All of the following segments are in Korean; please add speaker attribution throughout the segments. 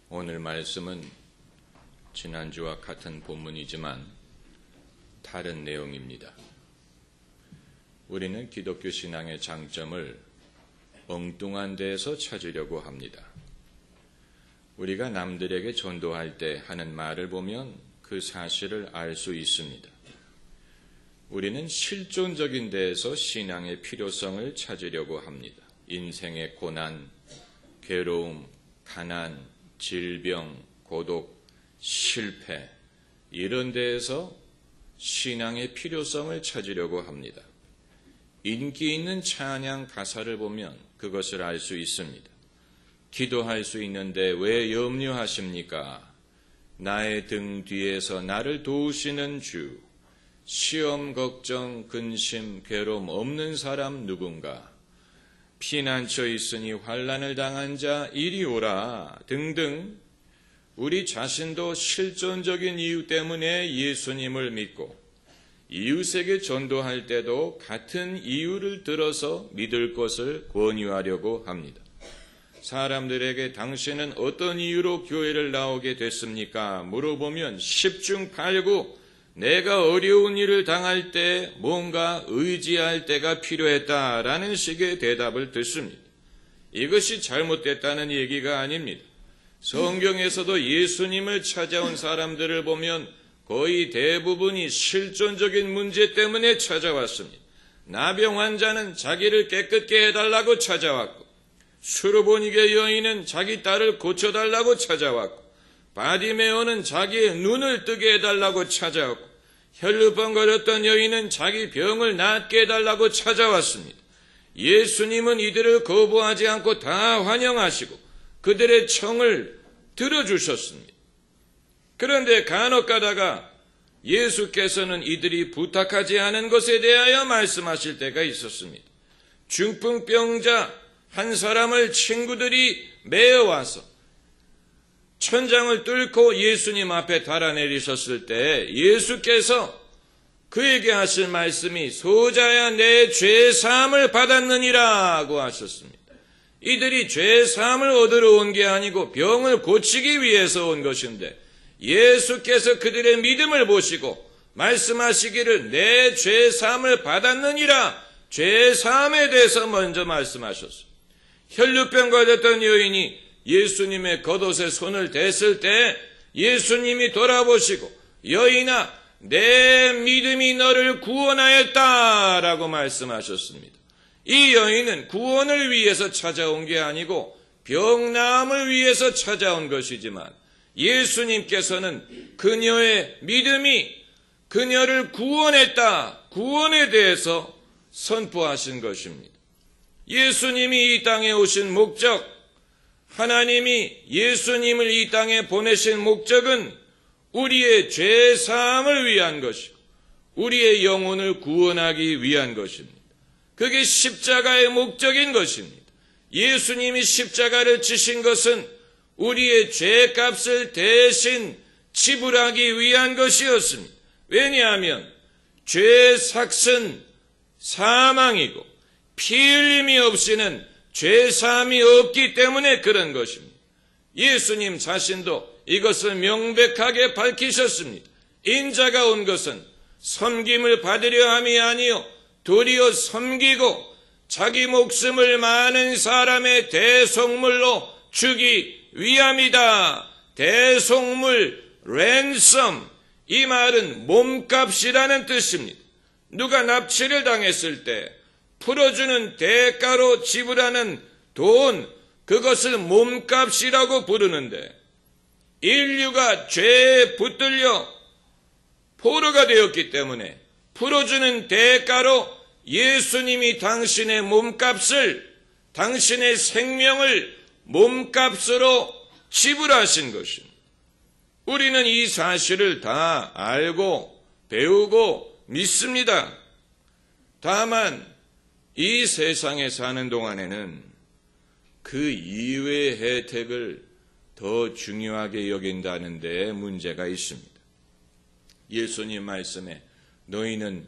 Speaker 1: 오늘 말씀은 지난주와 같은 본문이지만 다른 내용입니다. 우리는 기독교 신앙의 장점을 엉뚱한 데에서 찾으려고 합니다. 우리가 남들에게 전도할 때 하는 말을 보면 그 사실을 알 수 있습니다. 우리는 실존적인 데에서 신앙의 필요성을 찾으려고 합니다. 인생의 고난, 괴로움, 가난, 질병, 고독, 실패 이런 데에서 신앙의 필요성을 찾으려고 합니다. 인기 있는 찬양 가사를 보면 그것을 알 수 있습니다. 기도할 수 있는데 왜 염려하십니까? 나의 등 뒤에서 나를 도우시는 주, 시험, 걱정, 근심, 괴로움 없는 사람 누군가, 피난처 있으니 환난을 당한 자 이리 오라 등등 우리 자신도 실존적인 이유 때문에 예수님을 믿고 이웃에게 전도할 때도 같은 이유를 들어서 믿을 것을 권유하려고 합니다. 사람들에게 당신은 어떤 이유로 교회를 나오게 됐습니까? 물어보면 10중 8구 내가 어려운 일을 당할 때 뭔가 의지할 때가 필요했다라는 식의 대답을 듣습니다. 이것이 잘못됐다는 얘기가 아닙니다. 성경에서도 예수님을 찾아온 사람들을 보면 거의 대부분이 실존적인 문제 때문에 찾아왔습니다. 나병 환자는 자기를 깨끗게 해달라고 찾아왔고, 수르보니게 여인은 자기 딸을 고쳐달라고 찾아왔고, 바디메오는 자기의 눈을 뜨게 해달라고 찾아왔고, 혈루병거렸던 여인은 자기 병을 낫게 해달라고 찾아왔습니다. 예수님은 이들을 거부하지 않고 다 환영하시고 그들의 청을 들어주셨습니다. 그런데 간혹 가다가 예수께서는 이들이 부탁하지 않은 것에 대하여 말씀하실 때가 있었습니다. 중풍병자 한 사람을 친구들이 메어와서 천장을 뚫고 예수님 앞에 달아내리셨을 때 예수께서 그에게 하실 말씀이 소자야 내 죄사함을 받았느니라고 하셨습니다. 이들이 죄사함을 얻으러 온 게 아니고 병을 고치기 위해서 온 것인데 예수께서 그들의 믿음을 보시고 말씀하시기를 내 죄사함을 받았느니라 죄사함에 대해서 먼저 말씀하셨습니다. 혈루병 걸렸던 여인이 예수님의 겉옷에 손을 댔을 때 예수님이 돌아보시고 여인아 내 믿음이 너를 구원하였다라고 말씀하셨습니다. 이 여인은 구원을 위해서 찾아온 게 아니고 병나음을 위해서 찾아온 것이지만 예수님께서는 그녀의 믿음이 그녀를 구원했다, 구원에 대해서 선포하신 것입니다. 예수님이 이 땅에 오신 목적, 하나님이 예수님을 이 땅에 보내신 목적은 우리의 죄사함을 위한 것이고 우리의 영혼을 구원하기 위한 것입니다. 그게 십자가의 목적인 것입니다. 예수님이 십자가를 지신 것은 우리의 죄값을 대신 지불하기 위한 것이었습니다. 왜냐하면 죄의 삭은 사망이고 피 흘림이 없이는 죄사함이 없기 때문에 그런 것입니다. 예수님 자신도 이것을 명백하게 밝히셨습니다. 인자가 온 것은 섬김을 받으려 함이 아니요 도리어 섬기고 자기 목숨을 많은 사람의 대속물로 주기 위함이다. 대속물, 랜섬, 이 말은 몸값이라는 뜻입니다. 누가 납치를 당했을 때 풀어주는 대가로 지불하는 돈, 그것을 몸값이라고 부르는데 인류가 죄에 붙들려 포로가 되었기 때문에 풀어주는 대가로 예수님이 당신의 몸값을, 당신의 생명을 몸값으로 지불하신 것입니다. 우리는 이 사실을 다 알고 배우고 믿습니다. 다만 이 세상에 사는 동안에는 그 이외의 혜택을 더 중요하게 여긴다는 데 문제가 있습니다. 예수님 말씀에 너희는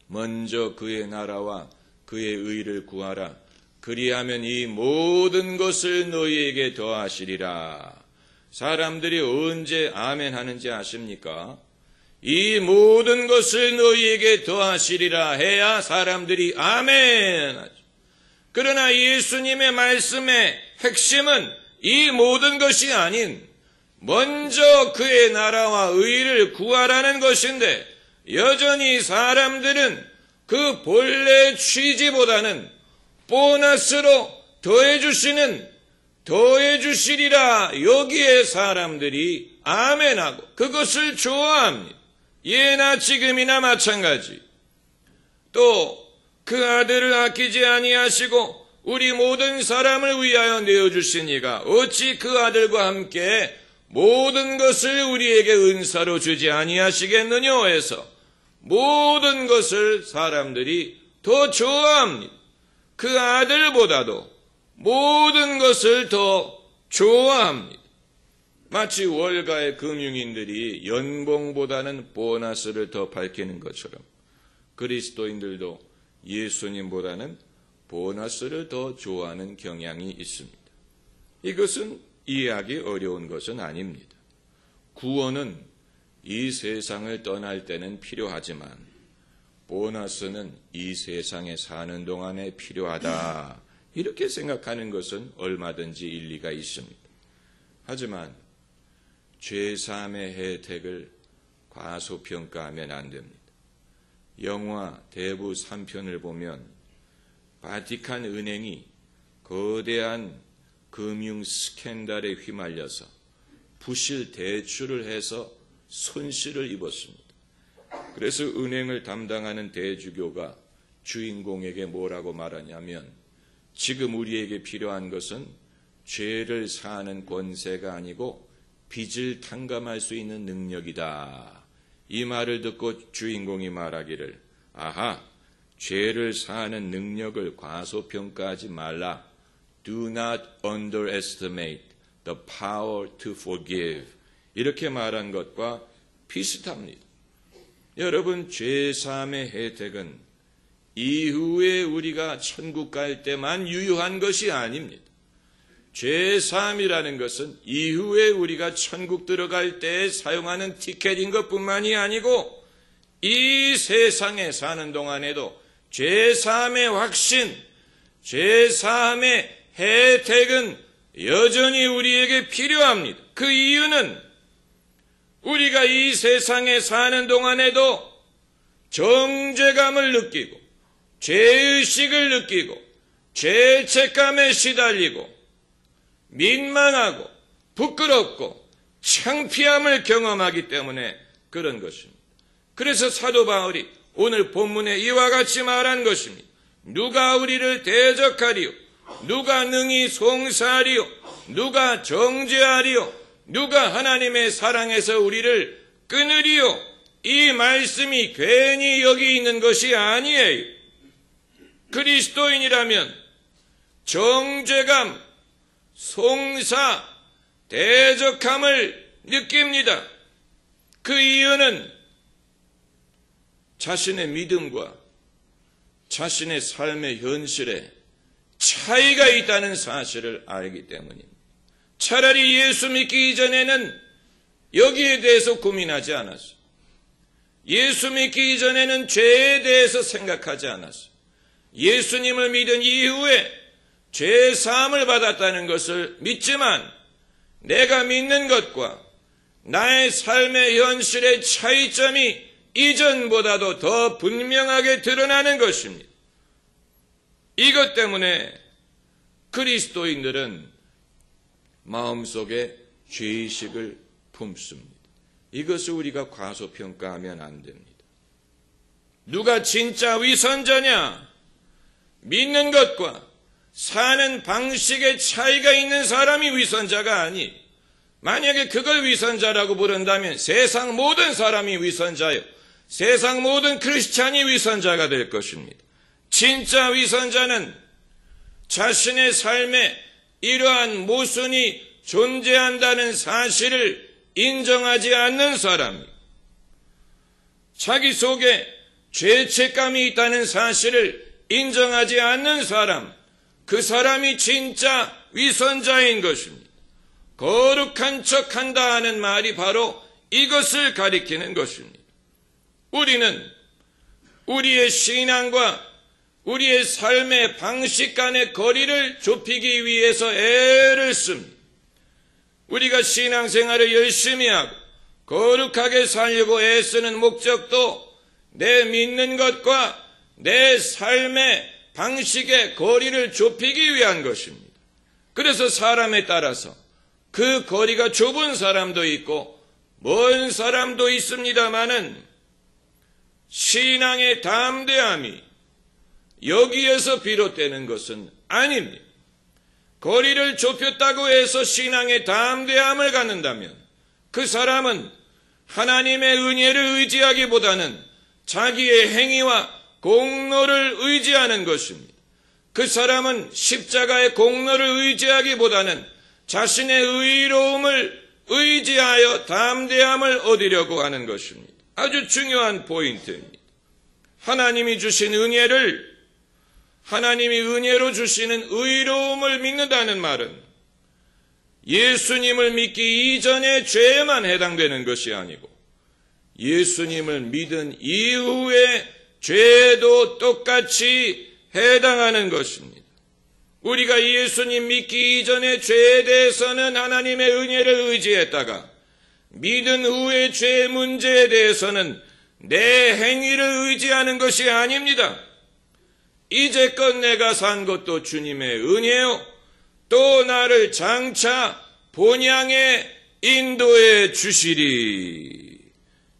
Speaker 1: 먼저 그의 나라와 그의 의를 구하라. 그리하면 이 모든 것을 너희에게 더하시리라. 사람들이 언제 아멘 하는지 아십니까? 이 모든 것을 너희에게 더하시리라 해야 사람들이 아멘 하죠. 그러나 예수님의 말씀의 핵심은 이 모든 것이 아닌 먼저 그의 나라와 의를 구하라는 것인데, 여전히 사람들은 그 본래 취지보다는 보너스로 더해주시리라 여기에 사람들이 아멘하고 그것을 좋아합니다. 예나 지금이나 마찬가지. 또 그 아들을 아끼지 아니하시고 우리 모든 사람을 위하여 내어주신 이가 어찌 그 아들과 함께 모든 것을 우리에게 은사로 주지 아니하시겠느냐 해서 모든 것을 사람들이 더 좋아합니다. 그 아들보다도 모든 것을 더 좋아합니다. 마치 월가의 금융인들이 연봉보다는 보너스를 더 밝히는 것처럼 그리스도인들도 예수님보다는 보너스를 더 좋아하는 경향이 있습니다. 이것은 이해하기 어려운 것은 아닙니다. 구원은 이 세상을 떠날 때는 필요하지만 보너스는 이 세상에 사는 동안에 필요하다, 이렇게 생각하는 것은 얼마든지 일리가 있습니다. 하지만 죄사함의 혜택을 과소평가하면 안 됩니다. 영화 대부 3편을 보면 바티칸 은행이 거대한 금융 스캔들에 휘말려서 부실 대출을 해서 손실을 입었습니다. 그래서 은행을 담당하는 대주교가 주인공에게 뭐라고 말하냐면, 지금 우리에게 필요한 것은 죄를 사하는 권세가 아니고 빚을 탕감할 수 있는 능력이다. 이 말을 듣고 주인공이 말하기를, 아하, 죄를 사하는 능력을 과소평가하지 말라. Do not underestimate the power to forgive. 이렇게 말한 것과 비슷합니다. 여러분, 죄사함의 혜택은 이후에 우리가 천국 갈 때만 유효한 것이 아닙니다. 죄사함이라는 것은 이후에 우리가 천국 들어갈 때 사용하는 티켓인 것뿐만이 아니고 이 세상에 사는 동안에도 죄사함의 확신, 죄사함의 혜택은 여전히 우리에게 필요합니다. 그 이유는 우리가 이 세상에 사는 동안에도 정죄감을 느끼고 죄의식을 느끼고 죄책감에 시달리고 민망하고 부끄럽고 창피함을 경험하기 때문에 그런 것입니다. 그래서 사도 바울이 오늘 본문에 이와 같이 말한 것입니다. 누가 우리를 대적하리요? 누가 능히 송사하리요? 누가 정죄하리요? 누가 하나님의 사랑에서 우리를 끊으리요? 이 말씀이 괜히 여기 있는 것이 아니에요. 그리스도인이라면 정죄감, 송사, 대적함을 느낍니다. 그 이유는 자신의 믿음과 자신의 삶의 현실에 차이가 있다는 사실을 알기 때문입니다. 차라리 예수 믿기 이전에는 여기에 대해서 고민하지 않았어요. 예수 믿기 이전에는 죄에 대해서 생각하지 않았어요. 예수님을 믿은 이후에 죄 사함을 받았다는 것을 믿지만 내가 믿는 것과 나의 삶의 현실의 차이점이 이전보다도 더 분명하게 드러나는 것입니다. 이것 때문에 그리스도인들은 마음속에 죄의식을 품습니다. 이것을 우리가 과소평가하면 안 됩니다. 누가 진짜 위선자냐? 믿는 것과 사는 방식의 차이가 있는 사람이 위선자가 아니, 만약에 그걸 위선자라고 부른다면 세상 모든 사람이 위선자요, 세상 모든 크리스찬이 위선자가 될 것입니다. 진짜 위선자는 자신의 삶에 이러한 모순이 존재한다는 사실을 인정하지 않는 사람이고, 자기 속에 죄책감이 있다는 사실을 인정하지 않는 사람, 그 사람이 진짜 위선자인 것입니다. 거룩한 척한다 하는 말이 바로 이것을 가리키는 것입니다. 우리는 우리의 신앙과 우리의 삶의 방식 간의 거리를 좁히기 위해서 애를 씁니다. 우리가 신앙생활을 열심히 하고 거룩하게 살려고 애쓰는 목적도 내 믿는 것과 내 삶의 방식의 거리를 좁히기 위한 것입니다. 그래서 사람에 따라서 그 거리가 좁은 사람도 있고 먼 사람도 있습니다마는 신앙의 담대함이 여기에서 비롯되는 것은 아닙니다. 거리를 좁혔다고 해서 신앙의 담대함을 갖는다면 그 사람은 하나님의 은혜를 의지하기보다는 자기의 행위와 공로를 의지하는 것입니다. 그 사람은 십자가의 공로를 의지하기보다는 자신의 의로움을 의지하여 담대함을 얻으려고 하는 것입니다. 아주 중요한 포인트입니다. 하나님이 주신 은혜를, 하나님이 은혜로 주시는 의로움을 믿는다는 말은 예수님을 믿기 이전의 죄에만 해당되는 것이 아니고 예수님을 믿은 이후의 죄도 똑같이 해당하는 것입니다. 우리가 예수님 믿기 이전의 죄에 대해서는 하나님의 은혜를 의지했다가 믿은 후의 죄 문제에 대해서는 내 행위를 의지하는 것이 아닙니다. 이제껏 내가 산 것도 주님의 은혜요, 또 나를 장차 본향에 인도해 주시리.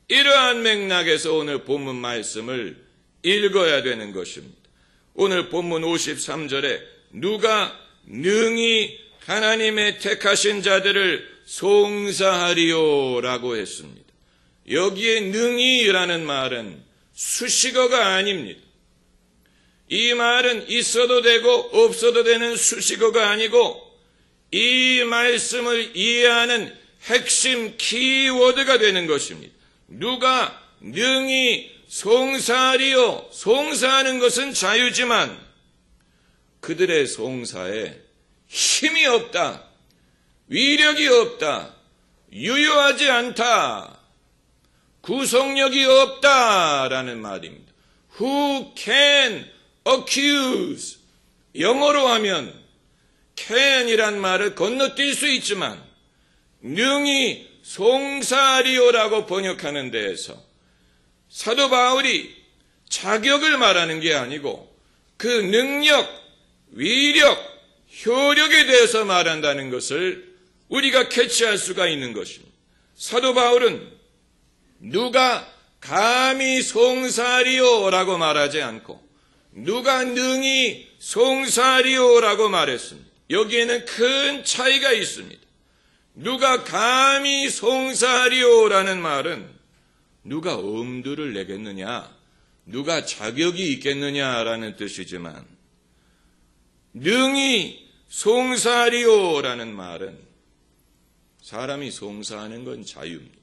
Speaker 1: 이러한 맥락에서 오늘 본문 말씀을 읽어야 되는 것입니다. 오늘 본문 53절에 누가 능히 하나님의 택하신 자들을 송사하리요라고 했습니다. 여기에 능히라는 말은 수식어가 아닙니다. 이 말은 있어도 되고 없어도 되는 수식어가 아니고 이 말씀을 이해하는 핵심 키워드가 되는 것입니다. 누가 능히 송사하리요. 송사하는 것은 자유지만 그들의 송사에 힘이 없다, 위력이 없다, 유효하지 않다, 구속력이 없다라는 말입니다. Who can accuse? 영어로 하면 can이란 말을 건너뛸 수 있지만 능히 송사하리요라고 번역하는 데에서 사도 바울이 자격을 말하는 게 아니고 그 능력, 위력, 효력에 대해서 말한다는 것을 우리가 캐치할 수가 있는 것입니다. 사도 바울은 누가 감히 송사하리요라고 말하지 않고 누가 능히 송사하리요라고 말했습니다. 여기에는 큰 차이가 있습니다. 누가 감히 송사하리요라는 말은 누가 엄두를 내겠느냐, 누가 자격이 있겠느냐라는 뜻이지만 능히 송사하리요라는 말은 사람이 송사하는 건 자유입니다.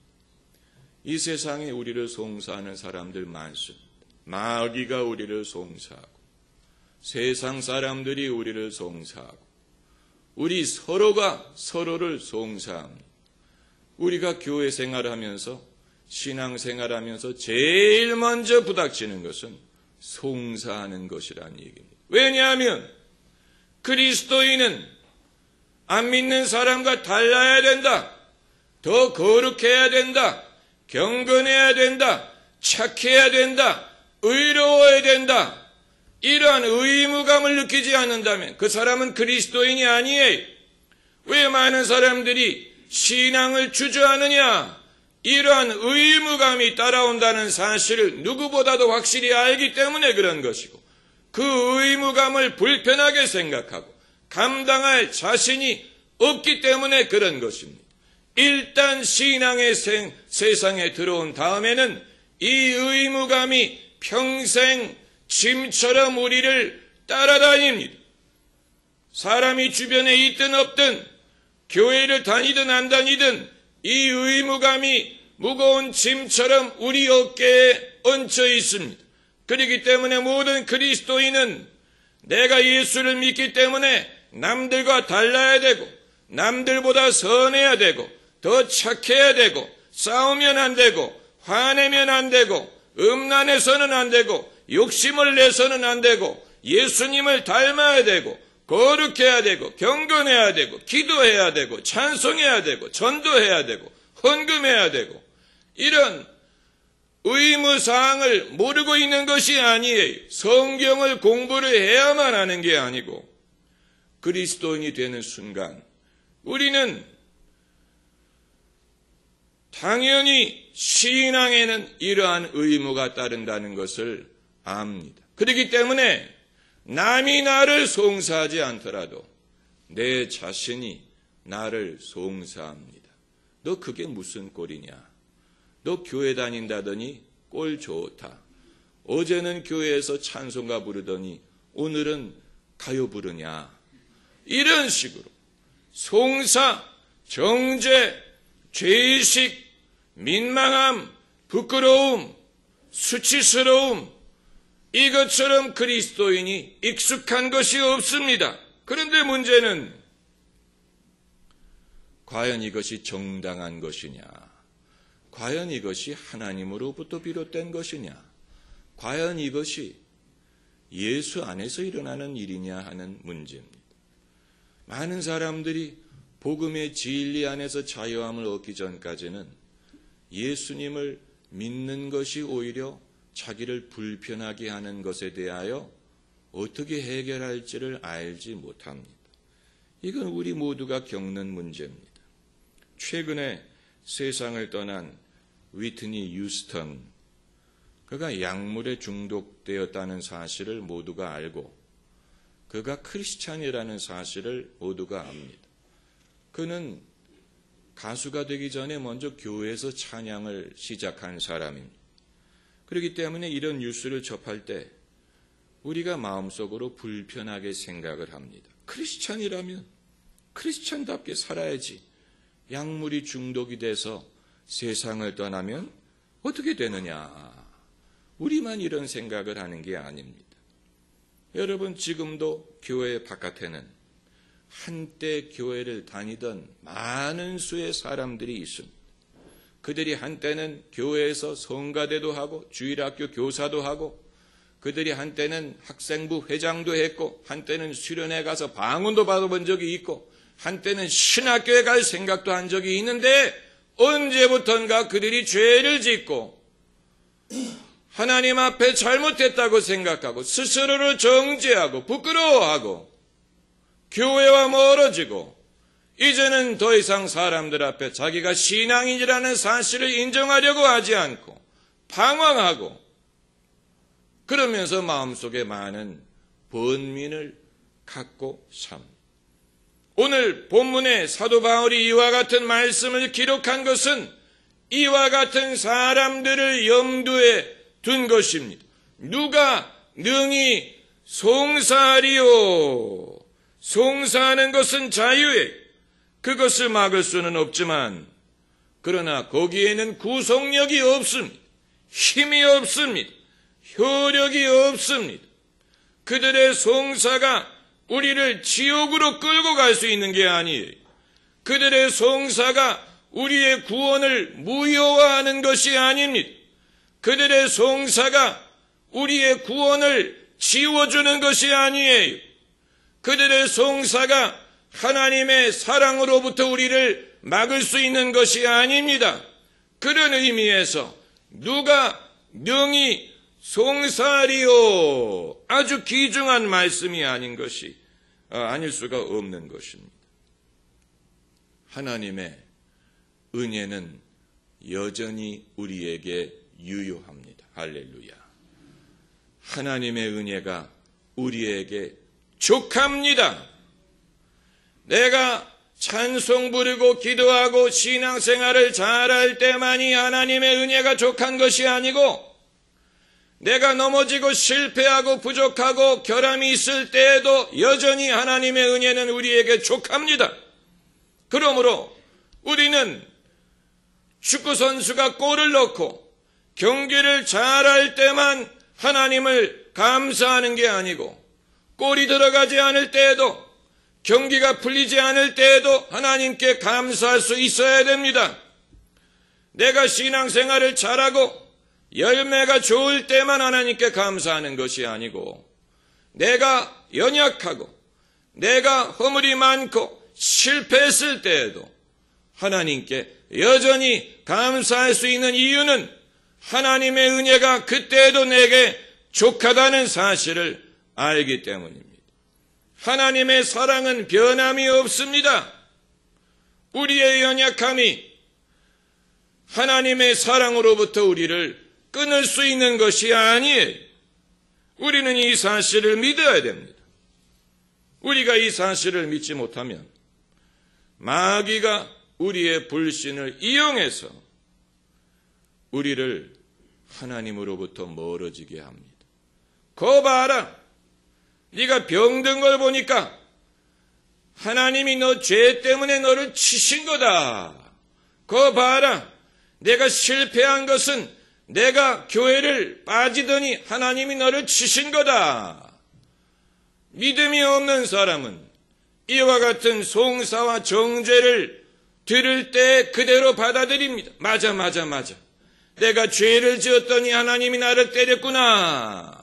Speaker 1: 이 세상에 우리를 송사하는 사람들 많습니다. 마귀가 우리를 송사하고 세상 사람들이 우리를 송사하고 우리 서로가 서로를 송사합니다. 우리가 교회 생활하면서 신앙생활하면서 제일 먼저 부닥치는 것은 송사하는 것이라는 얘기입니다. 왜냐하면 그리스도인은 안 믿는 사람과 달라야 된다, 더 거룩해야 된다, 경건해야 된다, 착해야 된다, 의로워야 된다, 이러한 의무감을 느끼지 않는다면 그 사람은 그리스도인이 아니에요. 왜 많은 사람들이 신앙을 주저하느냐? 이러한 의무감이 따라온다는 사실을 누구보다도 확실히 알기 때문에 그런 것이고 그 의무감을 불편하게 생각하고 감당할 자신이 없기 때문에 그런 것입니다. 일단 신앙의 세상에 들어온 다음에는 이 의무감이 평생 짐처럼 우리를 따라다닙니다. 사람이 주변에 있든 없든 교회를 다니든 안 다니든 이 의무감이 무거운 짐처럼 우리 어깨에 얹혀 있습니다. 그렇기 때문에 모든 그리스도인은 내가 예수를 믿기 때문에 남들과 달라야 되고 남들보다 선해야 되고 더 착해야 되고 싸우면 안 되고 화내면 안 되고 음란해서는 안 되고 욕심을 내서는 안 되고 예수님을 닮아야 되고 거룩해야 되고 경건해야 되고 기도해야 되고 찬송해야 되고 전도해야 되고 헌금해야 되고 이런 의무사항을 모르고 있는 것이 아니에요. 성경을 공부를 해야만 하는 게 아니고 그리스도인이 되는 순간 우리는 당연히 신앙에는 이러한 의무가 따른다는 것을 압니다. 그렇기 때문에 남이 나를 송사하지 않더라도 내 자신이 나를 송사합니다. 너 그게 무슨 꼴이냐? 너 교회 다닌다더니 꼴 좋다. 어제는 교회에서 찬송가 부르더니 오늘은 가요 부르냐? 이런 식으로 송사, 정죄, 죄의식, 민망함, 부끄러움, 수치스러움 이것처럼 그리스도인이 익숙한 것이 없습니다. 그런데 문제는 과연 이것이 정당한 것이냐? 과연 이것이 하나님으로부터 비롯된 것이냐? 과연 이것이 예수 안에서 일어나는 일이냐 하는 문제입니다. 많은 사람들이 복음의 진리 안에서 자유함을 얻기 전까지는 예수님을 믿는 것이 오히려 자기를 불편하게 하는 것에 대하여 어떻게 해결할지를 알지 못합니다. 이건 우리 모두가 겪는 문제입니다. 최근에 세상을 떠난 위트니 휴스턴, 그가 약물에 중독되었다는 사실을 모두가 알고 그가 크리스찬이라는 사실을 모두가 압니다. 그는 가수가 되기 전에 먼저 교회에서 찬양을 시작한 사람입니다. 그렇기 때문에 이런 뉴스를 접할 때 우리가 마음속으로 불편하게 생각을 합니다. 크리스찬이라면 크리스찬답게 살아야지. 약물이 중독이 돼서 세상을 떠나면 어떻게 되느냐. 우리만 이런 생각을 하는 게 아닙니다. 여러분, 지금도 교회 바깥에는 한때 교회를 다니던 많은 수의 사람들이 있습니다. 그들이 한때는 교회에서 성가대도 하고 주일학교 교사도 하고 그들이 한때는 학생부 회장도 했고 한때는 수련회 가서 방언도 받아본 적이 있고 한때는 신학교에 갈 생각도 한 적이 있는데 언제부턴가 그들이 죄를 짓고 하나님 앞에 잘못했다고 생각하고 스스로를 정죄하고 부끄러워하고 교회와 멀어지고 이제는 더 이상 사람들 앞에 자기가 신앙인이라는 사실을 인정하려고 하지 않고 방황하고 그러면서 마음속에 많은 번민을 갖고 삽니다. 오늘 본문에 사도 바울이 이와 같은 말씀을 기록한 것은 이와 같은 사람들을 염두에 둔 것입니다. 누가 능히 송사하리요. 송사하는 것은 자유예요. 그것을 막을 수는 없지만 그러나 거기에는 구속력이 없습니다. 힘이 없습니다. 효력이 없습니다. 그들의 송사가 우리를 지옥으로 끌고 갈 수 있는 게 아니에요. 그들의 송사가 우리의 구원을 무효화하는 것이 아닙니다. 그들의 송사가 우리의 구원을 지워주는 것이 아니에요. 그들의 송사가 하나님의 사랑으로부터 우리를 막을 수 있는 것이 아닙니다. 그런 의미에서 누가 능히 송사하리요. 아주 귀중한 말씀이 아닐 수가 없는 것입니다. 하나님의 은혜는 여전히 우리에게 유효합니다. 할렐루야. 하나님의 은혜가 우리에게 족합니다. 내가 찬송 부르고 기도하고 신앙생활을 잘할 때만이 하나님의 은혜가 족한 것이 아니고 내가 넘어지고 실패하고 부족하고 결함이 있을 때에도 여전히 하나님의 은혜는 우리에게 족합니다. 그러므로 우리는 축구선수가 골을 넣고 경기를 잘할 때만 하나님을 감사하는 게 아니고 골이 들어가지 않을 때에도 경기가 풀리지 않을 때에도 하나님께 감사할 수 있어야 됩니다. 내가 신앙생활을 잘하고 열매가 좋을 때만 하나님께 감사하는 것이 아니고, 내가 연약하고 내가 허물이 많고 실패했을 때에도 하나님께 여전히 감사할 수 있는 이유는 하나님의 은혜가 그때에도 내게 족하다는 사실을 알기 때문입니다. 하나님의 사랑은 변함이 없습니다. 우리의 연약함이 하나님의 사랑으로부터 우리를 끊을 수 있는 것이 아니에요. 우리는 이 사실을 믿어야 됩니다. 우리가 이 사실을 믿지 못하면 마귀가 우리의 불신을 이용해서 우리를 하나님으로부터 멀어지게 합니다. 거 봐라. 네가 병든 걸 보니까 하나님이 너 죄 때문에 너를 치신 거다. 거 봐라. 내가 실패한 것은 내가 교회를 빠지더니 하나님이 너를 치신 거다. 믿음이 없는 사람은 이와 같은 송사와 정죄를 들을 때 그대로 받아들입니다. 맞아. 내가 죄를 지었더니 하나님이 나를 때렸구나.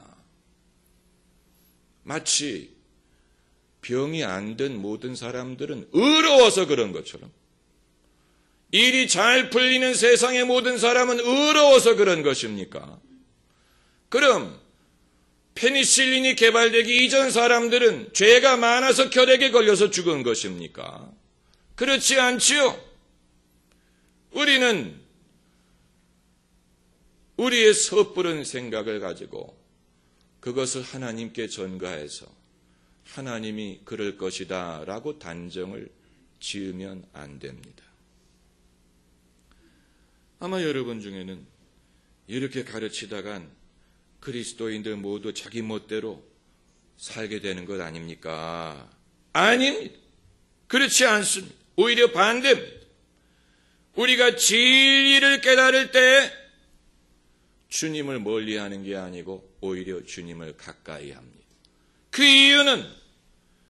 Speaker 1: 마치 병이 안 든 모든 사람들은 의로워서 그런 것처럼, 일이 잘 풀리는 세상의 모든 사람은 의로워서 그런 것입니까? 그럼 페니실린이 개발되기 이전 사람들은 죄가 많아서 결핵에 걸려서 죽은 것입니까? 그렇지 않지요. 우리는 우리의 섣부른 생각을 가지고 그것을 하나님께 전가해서 하나님이 그럴 것이다 라고 단정을 지으면 안 됩니다. 아마 여러분 중에는 이렇게 가르치다간 그리스도인들 모두 자기 멋대로 살게 되는 것 아닙니까? 아닙니다. 그렇지 않습니다. 오히려 반대입니다. 우리가 진리를 깨달을 때 주님을 멀리하는 게 아니고 오히려 주님을 가까이 합니다. 그 이유는